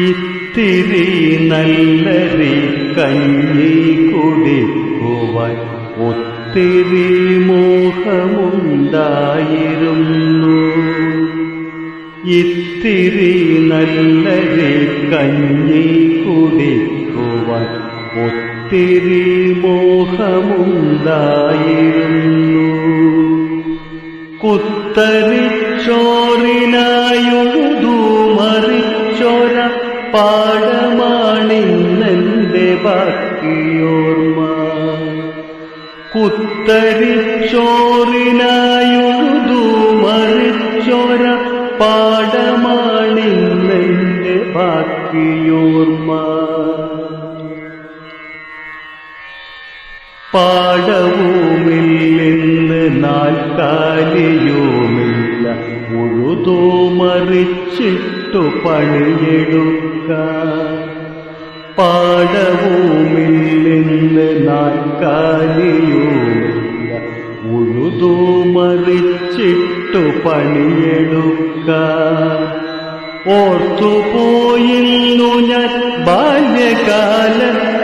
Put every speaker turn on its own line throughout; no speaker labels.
ഇത്തിരി നല്ലരി കഞ്ഞി കുടിക്കുവാൻ ഒത്തിരി മോഹമുണ്ടായിരുന്നു. ഇത്തിരി നല്ലരി കഞ്ഞി കുടിക്കുവാൻ ഒത്തിരി മോഹമുണ്ടായിരുന്നു. കുത്തരിച്ചോറിനായുഴുതു മറിച്ചോര പാടമാണിന്നെന്റെ ബാക്കിയോർമ്മ. കുത്തരിച്ചോറിനായുഴുതു മറിച്ചോര പാടമാണിന്നെന്റെ ബാക്കിയോർമ്മ. പാടവുമില്ലെന്ന് നാൽക്കാലിയുമില്ല, ഉഴുതു മറിച്ചിട്ടു പണിയെടുക്കാൻ. പാടവുമില്ലെന്ന് നാൽക്കാലിയുമില്ല, ഉഴുതു മറിച്ചിട്ടു പണിയെടുക്കാൻ. ഓർത്തുപോയിരുന്നു ഞാൻ ബാല്യകാലത്തിന്റെ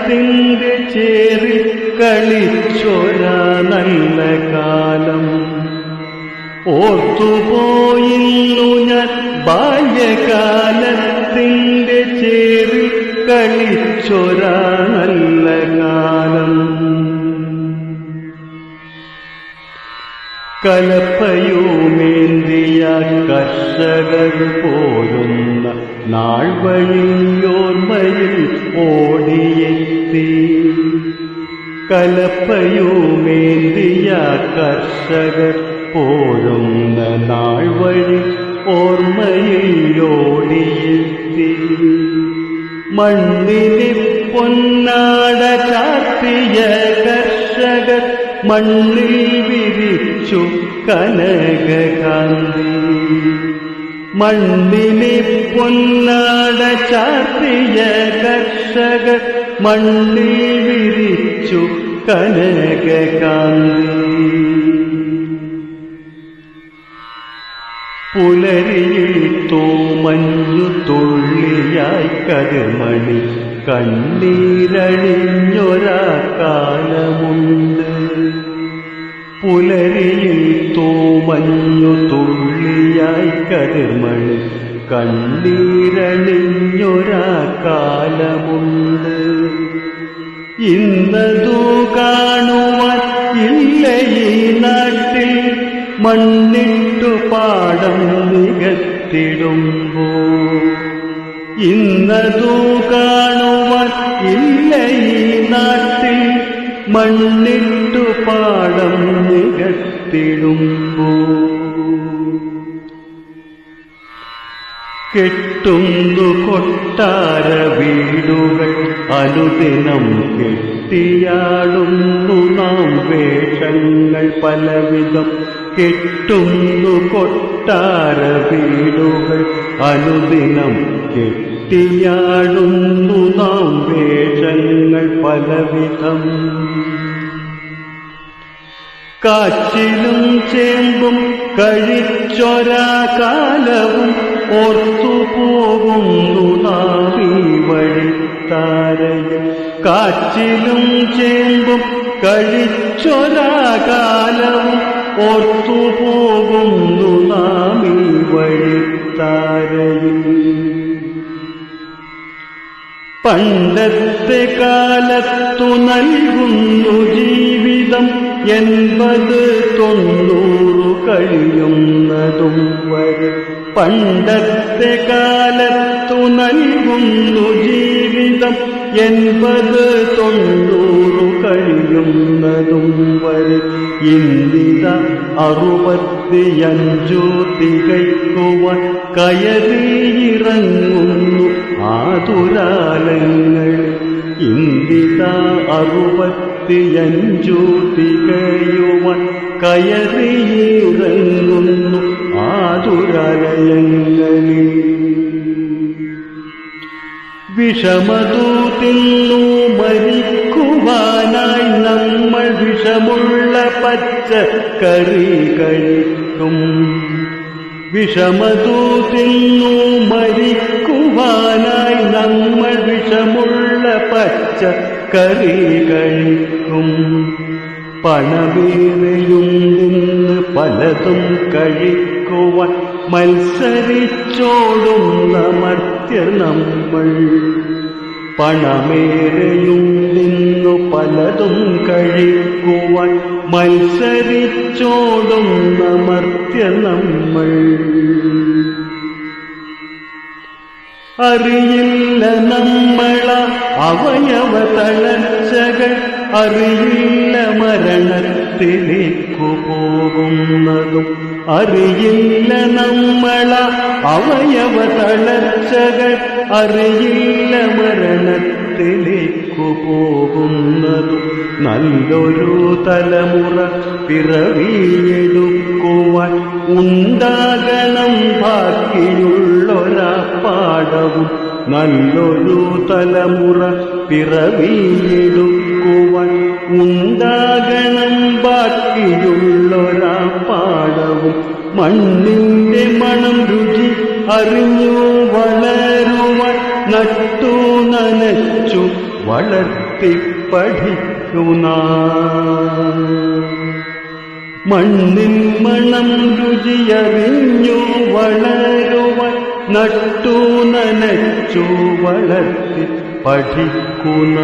ചേറിൽ കളിച്ചൊരാ നല്ല കാലം. ഓർത്തുപോയിരുന്നു ഞാൻ ബാല്യകാലത്തിന്റെ ചേറിൽ കളിച്ചൊരാ നല്ല കാലം. കലപ്പയുമേന്തിയ കർഷകർ പോരുന്ന നാൾ വഴിയോർമ്മയിൽ ഓടിയെത്തി. കലപ്പയുമേന്തിയ കർഷകർ പോരുന്ന നാൾ വഴി ഓർമ്മയിൽ ഓടിയെത്തി. മണ്ണിന് പൊന്നാട ചാർത്തിയ കർഷകർ മണ്ണിൽ വിരിച്ചു കനകകാന്തി. മണ്ണിന് പൊന്നാട ചാർത്തിയ കർഷകർ മണ്ണിൽ വിരിച്ചു കനകകാന്തി. പുലരിയിൽ തൂമഞ്ഞു തുള്ളിയായി കതിർമണി കണ്ണീരണിഞ്ഞൊരാ കാലമുണ്ട്. പുലരിയിൽ തൂമഞ്ഞു തുള്ളിയായി കതിർമണി കണ്ണീരണിഞ്ഞൊരാ കാലമുണ്ട്. ഇന്നതു കാണുവാൻ ഇല്ല ഈ നാട്ടിൽ, മണ്ണിട്ടു പാടം നികത്തിടുമ്പോൾ. ഇന്നതു കാണുവാൻ ഇല്ല ഈ നാട്ടിൽ, മണ്ണിട്ടു പാടം നികത്തിടുമ്പോൾ. കെട്ടുന്നു കൊട്ടാര വീടുകൾ അനുദിനം കെട്ടിയാടുന്നു നാം വേഷങ്ങൾ പലവിധം. കെട്ടുന്നു കൊട്ടാര വീടുകൾ അനുദിനം കെട്ടിയാടുന്നു നാം വേഷങ്ങൾ പലവിധം. കാച്ചിലും ചേമ്പും കഴിച്ചൊരാ കാലവും ഓർത്തുപോകുന്നു നാം ഈ വഴിത്താരയിൽ. കാച്ചിലും ചേമ്പും കഴിച്ചൊരാ കാലവും ഓർത്തുപോകുന്നു നാം ഈ വഴിത്താരയിൽ. പണ്ടത്തെ കാലത്തു നൽകുന്നു ജീവിതം 80-90 കഴിയുന്നതും വരെ. പണ്ടത്തെ കാലത്തു നൽകുന്നു ജീവിതം 80-90 കഴിയുന്നതും വരെ. ഇന്ദിര 65 തികയ്ക്കുവാൻ കയറിയിറങ്ങുന്നു ആതുരാലങ്ങൾ. ഇന്ദിര 65 തികയുവാൻ കയറിയിറങ്ങുന്നു ആതുരാലയങ്ങളിൽ. വിഷമതു തിന്നു മരിക്കുവാനായി നമ്മൾ വിഷമുള്ള പച്ചക്കറി കഴിക്കും. വിഷമതു തിന്നു മരിക്കുവാൻ അറിയുവാനായി നമ്മൾ വിഷമുള്ള പച്ചക്കറി കഴിക്കും. പണമേറെയുണ്ടെന്ന് പലതും കഴിക്കുവാൻ മത്സരിച്ചോടുന്ന മർത്യർ നമ്മൾ. പണമേറെയുണ്ടെന്നു പലതും കഴിക്കുവാൻ മത്സരിച്ചോടുന്ന മർത്യർ നമ്മൾ. അറിയില്ല നമ്മള അവയവ തളർച്ചകൾ, അറിയില്ല മരണത്തിലേക്കു പോകുന്നതും. അറിയില്ല നമ്മള അവയവ തളർച്ചകൾ, അറിയില്ല മരണത്തിലേക്കു പോകുന്നതും. നല്ലൊരു തലമുറ പിറവിയെടുക്കുവാൻ ഉണ്ടാകണം ബാക്കിയുള്ളൊരാ പാഠവും. നല്ലൊരു തലമുറ പിറവിയെടുക്കുവാൻ ഉണ്ടാകണം ബാക്കിയുള്ളൊരാ പാഠവും. മണ്ണിന്റെ മണം രുചി അറിഞ്ഞു വളരുവാൻ നട്ടു നനച്ചു വളർത്തി പഠിക്കുന്ന. മണ്ണിൻ മണം രുചിയറിഞ്ഞു വളരുവാൻ നട്ടു നനച്ചു വളർത്തി പഠിക്കുന്ന.